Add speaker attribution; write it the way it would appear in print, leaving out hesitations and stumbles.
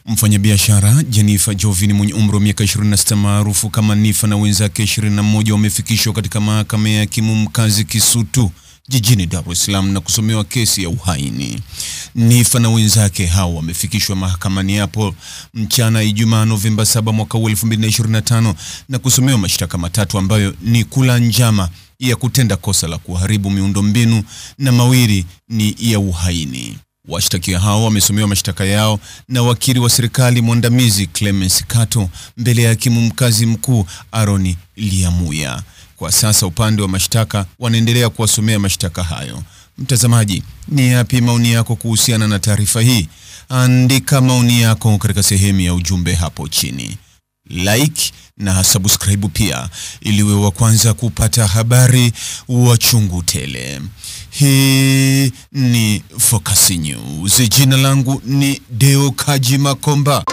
Speaker 1: Mfanyabiashara Jennifer Jovini mwenye umri wa miaka 26 maarufu kama Nifa na wenzake 21 wamefikishwa katika mahakama ya hakimu mkazi Kisutu jijini Dar es Salaam na kusomewa kesi ya uhaini. Nifa na wenzake hao wamefikishwa mahakamani hapo mchana Ijumaa Novemba 7 mwaka 2025 na kusomewa mashtaka matatu ambayo ni kula njama ya kutenda kosa la kuharibu miundombinu na mawili ni ya uhaini. Washtakiwa hao wamesomewa mashtaka yao na wakili wa serikali mwandamizi Clemence Kato mbele ya hakimu mkazi mkuu Aaron Liamuya. Kwa sasa upande wa mashtaka wanaendelea kuwasomea mashtaka hayo. Mtazamaji, ni yapi maoni yako kuhusiana na taarifa hii? Andika maoni yako katika sehemu ya ujumbe hapo chini. Like na subscribe pia ili uwe wa kwanza kupata habari wa chungu tele. Hii ni Focus News. Jina langu ni Deo Kaji Makomba.